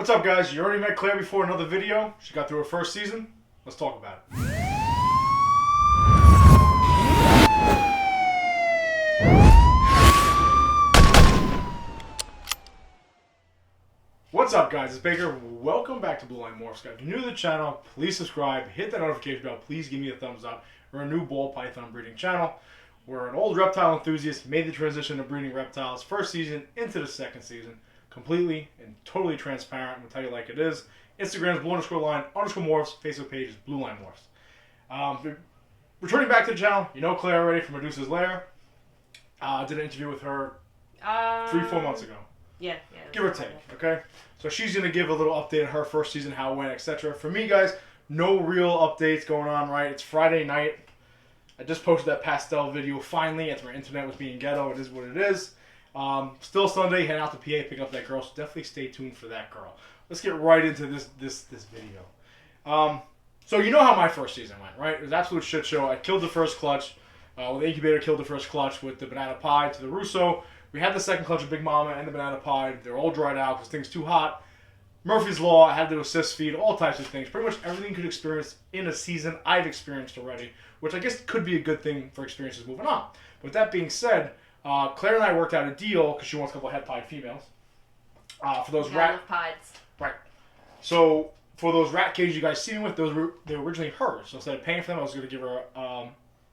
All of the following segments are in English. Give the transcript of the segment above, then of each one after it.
What's up, guys? You already met Claire before in another video. She got through her first season. Let's talk about it. What's up, guys? It's Baker. Welcome back to Blue Line Morphs. If you're new to the channel, please subscribe, hit that notification bell. Please give me a thumbs up. We're a new ball python breeding channel. We're an old reptile enthusiast, made the transition to breeding reptiles first season into the second season. Completely and totally transparent. I'm going to tell you like it is. Instagram is blue_line_morphs. Facebook page is Blue Line Morphs. Returning back to the channel, you know Claire already from Medusa's Lair. Did an interview with her 3-4 months ago. Yeah. Give or take, okay? So she's going to give a little update on her first season, how it went, etc. For me, guys, no real updates going on, right? It's Friday night. I just posted that pastel video finally after my internet was being ghetto. It is what it is. Still Sunday, heading out to PA, pick up that girl. So definitely stay tuned for that girl. Let's get right into this video. So you know how my first season went, right? It was an absolute shit show. I killed the first clutch. The incubator killed the first clutch with the banana pie to the Russo. We had the second clutch of Big Mama and the banana pie. They're all dried out because things too hot. Murphy's Law, I had to assist feed, all types of things. Pretty much everything you could experience in a season I've experienced already, which I guess could be a good thing for experiences moving on. But with that being said, Claire and I worked out a deal because she wants a couple of head-pied females. For those pieds. Right. So for those rat cages you guys see me with, they were originally hers. So instead of paying for them, I was going to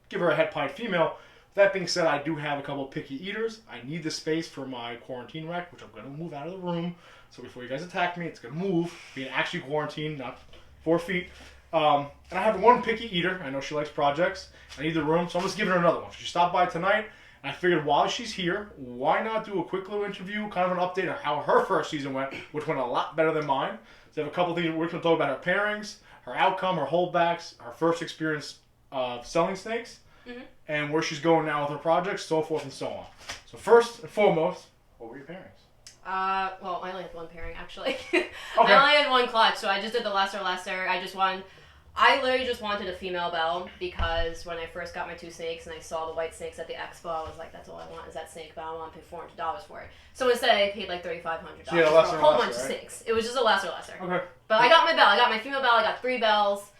give her a head-pied female. That being said, I do have a couple of picky eaters. I need the space for my quarantine rack, which I'm going to move out of the room. So before you guys attack me, it's going to move, being actually quarantined, not 4 feet. And I have one picky eater. I know she likes projects. I need the room, so I'm just giving her another one. She stopped by tonight, and I figured while she's here, why not do a quick little interview, kind of an update on how her first season went, which went a lot better than mine. So I have a couple things we're going to talk about: her pairings, her outcome, her holdbacks, her first experience of selling snakes, and where she's going now with her projects, so forth and so on. So first and foremost, what were your pairings? Well, I only had one pairing, actually. Okay. I only had one clutch, so I just did the lesser. I literally just wanted a female bell because when I first got my 2 snakes and I saw the white snakes at the expo, I was like, that's all I want is that snake bell. I want to pay $400 for it. So instead, I paid like $3,500 for a whole bunch of snakes. It was just a lesser. Okay. But I got my bell. I got my female bell. I got 3 bells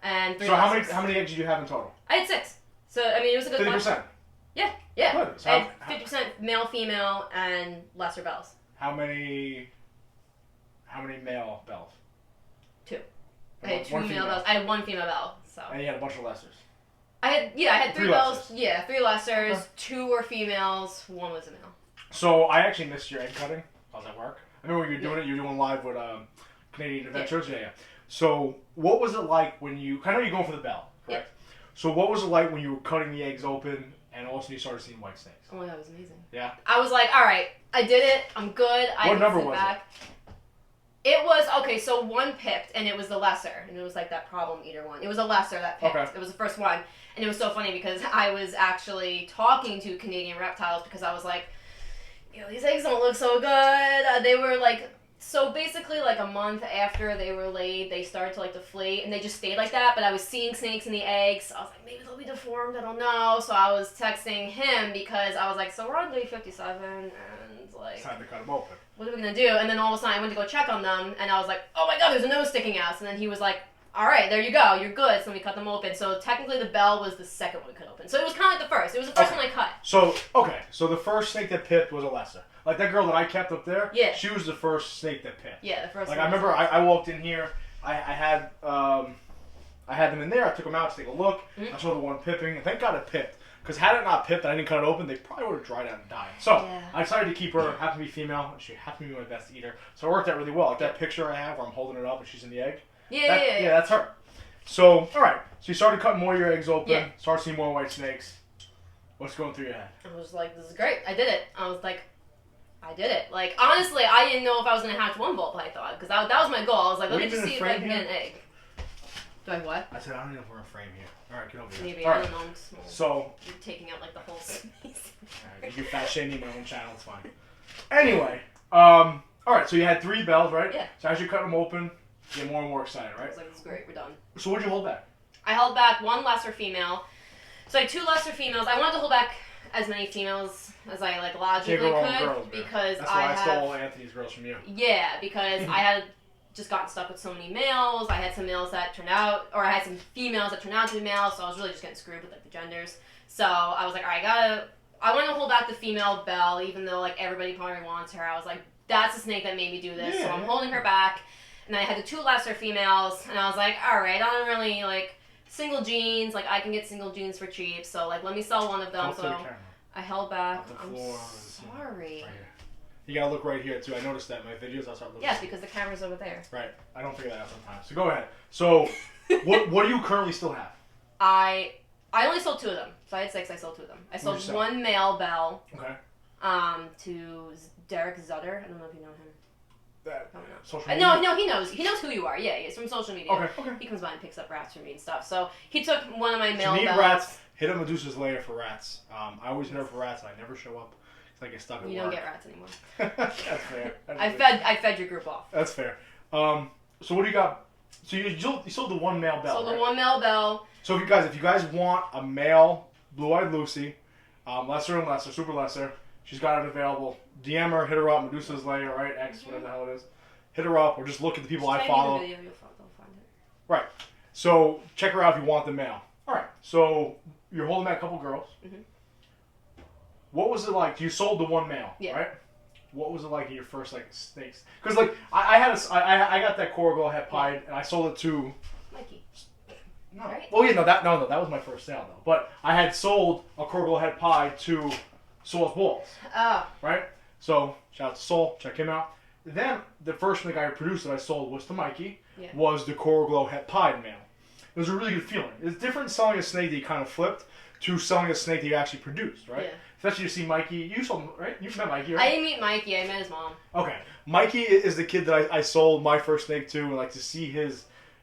and 3 So lessers. how many eggs did you have in total? I had 6. So, I mean, it was a good 50%? Yeah. Good. So I had 50% male, female, and lesser bells. How many male bells? 2. I had 2 male bells. I had 1 female bell. So. And you had a bunch of lessers. I had 3 bells. Lessers. Yeah, 3 lessers. Okay. 2 were females. 1 was a male. So I actually missed your egg cutting. I was at work. I remember when you were doing it. You were doing live with Canadian Adventures. Yeah. So what was it like when you? I know you're going for the bell, correct? Yeah. So what was it like when you were cutting the eggs open and all of a sudden you started seeing white snakes? Oh my god, it was amazing. Yeah. I was like, all right, I did it. I'm good. What number was it? It was, okay, so 1 pipped, and it was the lesser. And it was like that problem eater one. It was a lesser that pipped. Okay. It was the first one. And it was so funny because I was actually talking to Canadian Reptiles because I was like, these eggs don't look so good. They were like, so basically like a month after they were laid, they started to like deflate, and they just stayed like that. But I was seeing snakes in the eggs. So I was like, maybe they'll be deformed. I don't know. So I was texting him because I was like, so we're on day 57, and like, it's time to cut them open. What are we going to do? And then all of a sudden I went to go check on them, and I was like, oh my god, there's a nose sticking out. So then he was like, all right, there you go, you're good. So we cut them open. So technically the bell was the second one we cut open. So it was kind of like the first. It was the first one I cut. So, so the first snake that pipped was a lesser. Like that girl that I kept up there, she was the first snake that pipped. Yeah, the first one. Like I remember I walked in here, I had them in there, I took them out to take a look, I saw the one pipping, and thank god it pipped. Because had it not pipped and I didn't cut it open, they probably would have dried out and died. So, I decided to keep her, happened to be female, and she happened to be my best eater. So it worked out really well. Like that picture I have where I'm holding it up and she's in the egg. Yeah, that's her. So, alright. So you started cutting more of your eggs open, started seeing more white snakes. What's going through your head? I was like, this is great. I did it. I was like, I did it. Like, honestly, I didn't know if I was going to hatch 1 ball python, because that was my goal. I was like, let me just see if I can get an egg. Do I what? I said, I don't know if we're in frame here. Alright, get over here. Maybe, I don't know, I'm small. So, you're taking out like the whole space. Alright, you fat shaming my own channel, it's fine. Anyway, alright, so you had 3 bells, right? Yeah. So as you cut them open, you get more and more excited, right? I was like, this is great, we're done. So what'd you hold back? I held back 1 lesser female. So I had 2 lesser females. I wanted to hold back as many females as I like logically Take her own could girls, because that's why I stole Anthony's girls from you. Yeah, because I had just gotten stuck with so many males. I had some males that turned out, or I had some females that turned out to be males, so I was really just getting screwed with like the genders. So I was like, all right, I want to hold back the female Belle, even though like everybody probably wants her. I was like, that's the snake that made me do this, so I'm holding her back. And I had the 2 lesser females, and I was like, all right, I don't really like single genes. Like I can get single genes for cheap, so like let me sell one of them. So I held back. I'm sorry. Right. You gotta look right here too. I noticed that in my videos. I start looking. Yes, because the camera's over there. Right. I don't figure that out sometimes. So go ahead. So, what do you currently still have? I only sold 2 of them. So I had 6. I sold 2 of them. I sold one male Belle. Okay. To Derek Zutter. I don't know if you know him. Social media? No, he knows. He knows who you are. Yeah, it's from social media. Okay. He comes by and picks up rats for me and stuff. So he took one of my male Bells. rats. Hit up Medusa's Lair for rats. I always hit her for rats, and I never show up. I get stuck at work. You don't get rats anymore. That's fair. I fed your group off. That's fair. So what do you got? So you sold the one male Belle. The one male Belle. So if you guys want a male Blue-Eyed Lucy, lesser and lesser, super lesser, she's got it available. DM her, hit her up, Medusa's Lair, right? X, whatever the hell it is. Hit her up, or just look at the people I follow. The video, they'll find it. Right. So check her out if you want the male. All right. So you're holding that couple girls. Mm-hmm. What was it like? You sold the one male, right? What was it like in your first like snakes? Because like I got that coral glow het pied and I sold it to Mikey. No. Right? Well, yeah, that was my first sale though. But I had sold a coral glow het pied to Soul's Balls. Oh. Right. So shout out to Soul. Check him out. Then the first snake I produced that I sold was to Mikey. Yeah. Was the coral glow het pied male. It was a really good feeling. It's different selling a snake that you kind of flipped to selling a snake that you actually produced, right? Yeah. Especially to see Mikey. You sold him, right? You met Mikey, right? I didn't meet Mikey. I met his mom. Okay. Mikey is the kid that I sold my first snake to, and like to see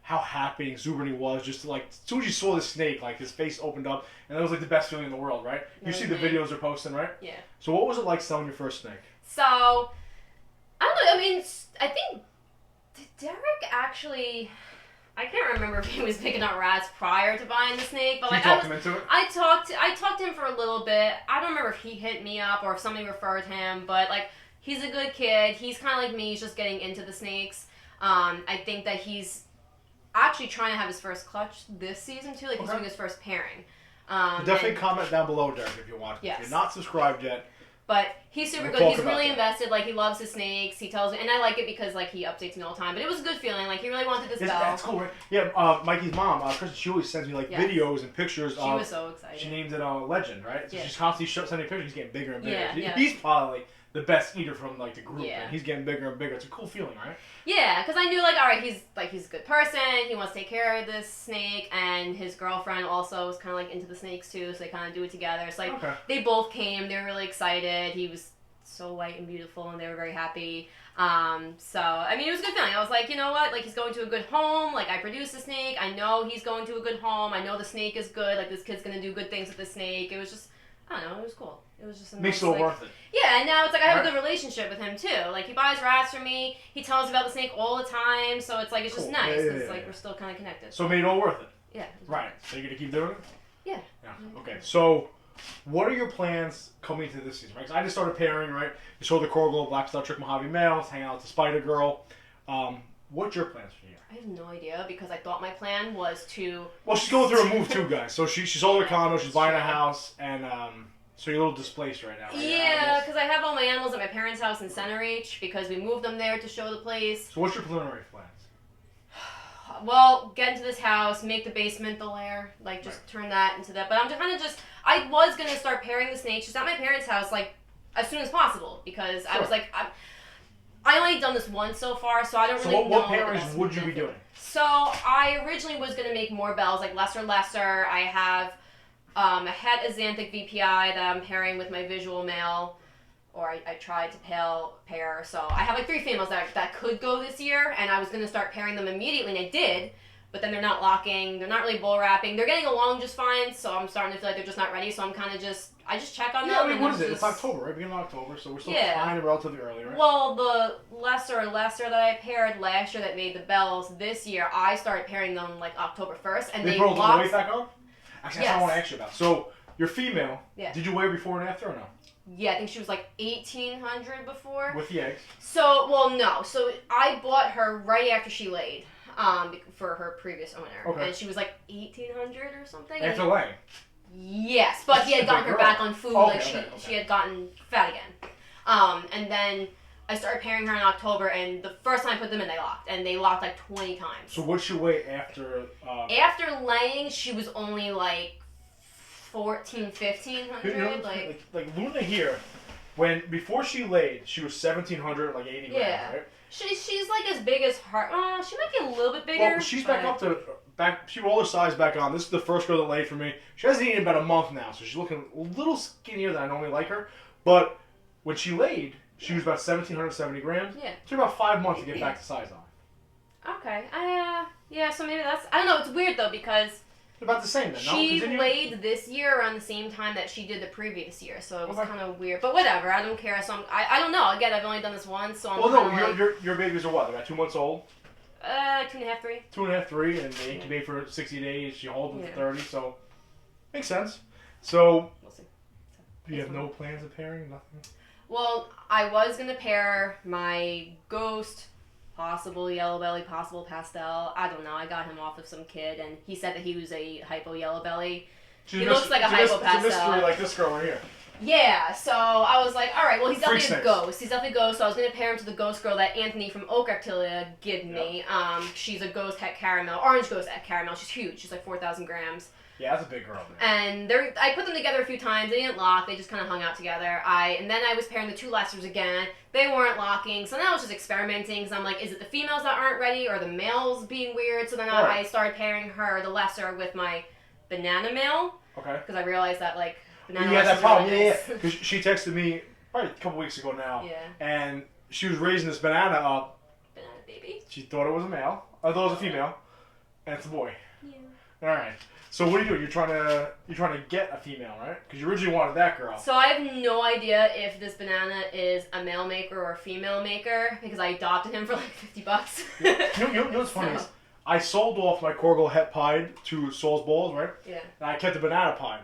how happy and exuberant he was. Just to, like, as soon as you saw the snake, like his face opened up, and that was like the best feeling in the world, right? You see the videos they're posting, right? Yeah. So what was it like selling your first snake? So, I don't know. I mean, I think Derek actually. I can't remember if he was picking up rats prior to buying the snake, but like you talked him into it? I talked to him for a little bit. I don't remember if he hit me up or if somebody referred him, but like he's a good kid. He's kind of like me. He's just getting into the snakes. I think that he's actually trying to have his first clutch this season too. Like he's doing his first pairing. Definitely comment down below, Derek, if you want. Yes. If you're not subscribed yet. But he's super good. He's really invested. Like, he loves his snakes. He tells me, and I like it because, like, he updates me all the time. But it was a good feeling. Like, he really wanted this Belle. That's cool, right? Yeah, Mikey's mom, Kristen, she always sends me, like, videos and pictures. She was so excited. She named it Legend, right? So she's constantly sending pictures. He's getting bigger and bigger. Yeah. He's probably the best eater from, like, the group. Yeah. And he's getting bigger and bigger. It's a cool feeling, right? Yeah, because I knew, like, all right, he's a good person. He wants to take care of this snake. And his girlfriend also was kind of, like, into the snakes, too. So they kind of do it together. So, like, they both came. They were really excited. He was so white and beautiful, and they were very happy. So, I mean, it was a good feeling. I was like, you know what? Like, he's going to a good home. Like, I produced the snake. I know he's going to a good home. I know the snake is good. Like, this kid's going to do good things with the snake. It was just, I don't know. It was cool. It was just a makes it all worth it. Yeah, and now it's like I have a good relationship with him, too. Like, he buys rats for me. He tells me about the snake all the time. So, it's like, it's just nice. It's like we're still kind of connected. So, it made it all worth it. Yeah. Right. So, you're going to keep doing it? Yeah. Okay. So, what are your plans coming into this season, right? 'Cause I just started pairing, right? You sold the Coral Glow, Black Star Trick Mojave males, hang out with the Spider Girl. What's your plans for the year? I have no idea because I thought my plan was to... Well, she's going through a move too, guys. So she sold her condo, she's buying a house, and so you're a little displaced right now. Right? Yeah, because I have all my animals at my parents' house in Center H because we moved them there to show the place. So what's your preliminary plans? Well, get into this house, make the basement the lair, like just turn that into that. But I'm just kind of I was going to start pairing the snakes just at my parents' house like as soon as possible because I was like, I only done this once so far, so I don't really know. So what pairings would you be doing? So I originally was going to make more bells, like lesser. I have a het Xanthic VPI that I'm pairing with my visual male. Or I tried to pair. So I have like 3 females that could go this year, and I was going to start pairing them immediately, and I did, but then they're not locking, they're not really bull wrapping, they're getting along just fine, so I'm starting to feel like they're just not ready, so I'm kind of I just check on them. Yeah, I mean, what is it? It's October, right? Beginning of October, so we're still kind of relatively early, right? Well, the lesser that I paired last year that made the bells, this year I started pairing them like October 1st, and they brought locked... the weight back up? Actually, that's what I want to ask you about. So, You're female. Yeah. Did you weigh before and after or no? Yeah, I think she was like 1,800 before. With the eggs? So, well, no. So I bought her right after she laid, for her previous owner. Okay. And she was like 1,800 or something. After laying? Yes, but he had gotten her back on food. She had gotten fat again. And then I started pairing her in October, and the first time I put them in, they locked. And they locked like 20 times. So what'd she weigh after? After laying, she was only like 1,500. You know, like Luna here, before she laid, she was 1,700, like 80 grams, right? She's like as big as her. She might be a little bit bigger. Well, she's she rolled her size back on. This is the first girl that laid for me. She hasn't eaten about a month now, so she's looking a little skinnier than I normally like her. But when she laid, she was about 1,770 grams. Yeah. It took about 5 months to get back to size on. Okay. Yeah, so maybe that's... I don't know, it's weird though, because... About the same then, no? She laid this year around the same time that she did the previous year, so it was kind of weird. But whatever, I don't care. So I don't know. Again, I've only done this once, so I'm your babies are what? They're about 2 months old? 2.5, 3. 2.5, 3, and they incubate for 60 days. She holds them for 30, so... Makes sense. So... We'll see. Do you have no plans of pairing? Nothing? Well, I was going to pair my ghost... Possible yellow belly, possible pastel. I don't know. I got him off of some kid, and he said that he was a hypo yellow belly. He looks like a hypo pastel. It's a mystery like this girl right here. Yeah, so I was like, all right, well, he's definitely Freak a ghost. He's definitely a ghost, so I was going to pair him to the ghost girl that Anthony from Oak Reptilia gave me. Yep. She's a ghost het caramel, orange ghost het caramel. She's huge. She's like 4,000 grams. Yeah, that's a big girl. Man. And I put them together a few times. They didn't lock. They just kind of hung out together. And then I was pairing the two lessers again. They weren't locking. So now I was just experimenting. Because I'm like, is it the females that aren't ready or the males being weird? So then I started pairing her, the lesser, with my banana male. Okay. Because I realized that, like, banana yeah, that problem. Really nice. Because she texted me probably a couple weeks ago now. Yeah. And she was raising this banana up. Banana baby? She thought it was a male. I thought it was a female. And it's a boy. Yeah. All right. So what are you doing? You're trying to get a female, right? Because you originally wanted that girl. So I have no idea if this banana is a male maker or a female maker because I adopted him for like $50. You know what's funny is I sold off my Corgal het pied to Saul's Balls, right? Yeah. And I kept the banana pied.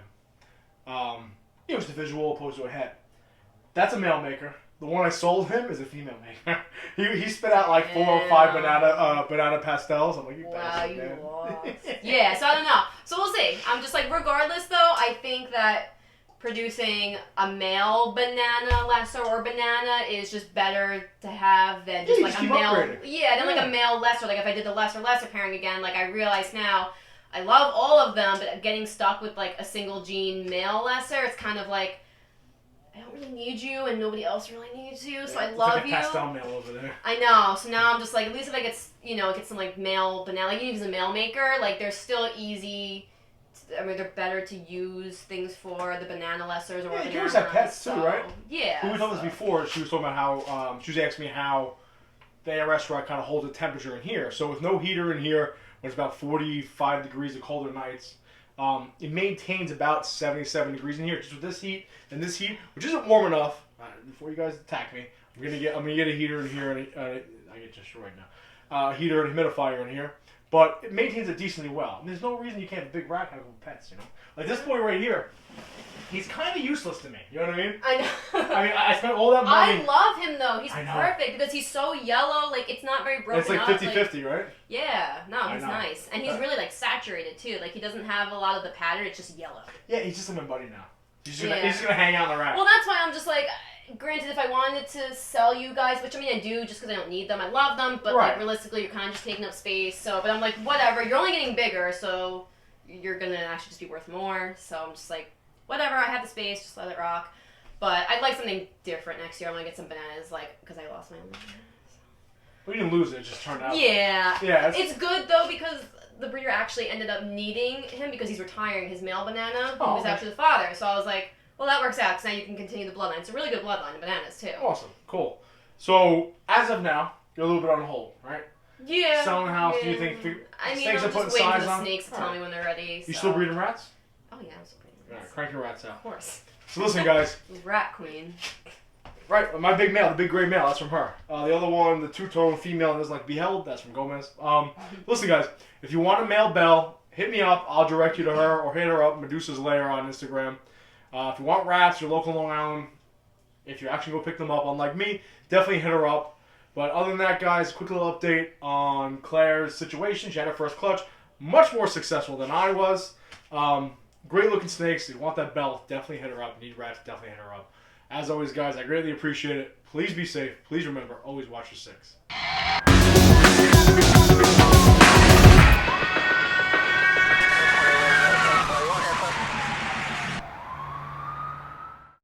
It was the visual opposed to a het. That's a male maker. The one I sold him is a female maker. he spit out like 4 or 5 banana pastels. I'm like, you bastard, man. Lost. Yeah, so I don't know. So we'll see. I'm just like, regardless though, I think that producing a male banana lesser or banana is just better to have than just like a male. Upgrading. Yeah, than like a male lesser. Like if I did the lesser pairing again, like I realize now, I love all of them, but getting stuck with like a single gene male lesser, it's kind of like, I don't really need you, and nobody else really needs you, so I love like a pastel male over there. I know, so now I'm just like, at least if I get some like male banana, like even if it's a male maker, like they're still easy. They're better to use things for the banana lessers or banana. You always have pets too, right? Yeah. We were talking this before. She was talking about how she was asking me how the ARS rod kind of holds the temperature in here. So with no heater in here, when it's about 45 degrees of colder nights. It maintains about 77 degrees in here. Just with this heat and this heat, which isn't warm enough. Before you guys attack me, I'm gonna get a heater in here, and I get just right now. Heater and humidifier in here, but it maintains it decently well. And there's no reason you can't have a big rack with pets, you know. Like this boy right here, he's kind of useless to me. You know what I mean? I know. I mean, I spent all that money. I love him though. He's perfect because he's so yellow. Like it's not very broken. It's like 50-50, right? Yeah. No, he's nice, and he's really like saturated too. Like he doesn't have a lot of the pattern. It's just yellow. Yeah, he's just my buddy now. He's just gonna hang out in the rack. Well, that's why I'm just like. Granted, if I wanted to sell you guys, which I mean I do, just because I don't need them, I love them, but like realistically, you're kind of just taking up space. So, but I'm like, whatever. You're only getting bigger, so you're gonna actually just be worth more. So I'm just like, whatever. I have the space, just let it rock. But I'd like something different next year. I want to get some bananas, like because I lost my own bananas. Well, you didn't lose it; it just turned out. Yeah. Yeah. It's good though because the breeder actually ended up needing him because he's retiring his male banana, who was actually the father. So I was like. Well, that works out because now you can continue the bloodline. It's a really good bloodline of bananas, too. Awesome. Cool. So, as of now, you're a little bit on hold, right? Yeah. Selling the house, do you think I mean, snakes I'm are putting just waiting size for the on? snakes to tell me when they're ready. You still breeding rats? Oh, yeah, I'm still breeding rats. All right, crank your rats out. Of course. So, listen, guys. Rat queen. Right, my big male, the big gray male, that's from her. The other one, the two-tone female, and is like beheld, that's from Gomez. Listen, guys, if you want a male bell hit me up. I'll direct you to her, or hit her up, Medusa's Lair on Instagram. If you want rats, your local Long Island, if you're actually going to pick them up, unlike me, definitely hit her up. But other than that, guys, quick little update on Claire's situation. She had her first clutch. Much more successful than I was. Great looking snakes. If you want that belt, definitely hit her up. Need rats, definitely hit her up. As always, guys, I greatly appreciate it. Please be safe. Please remember, always watch your six.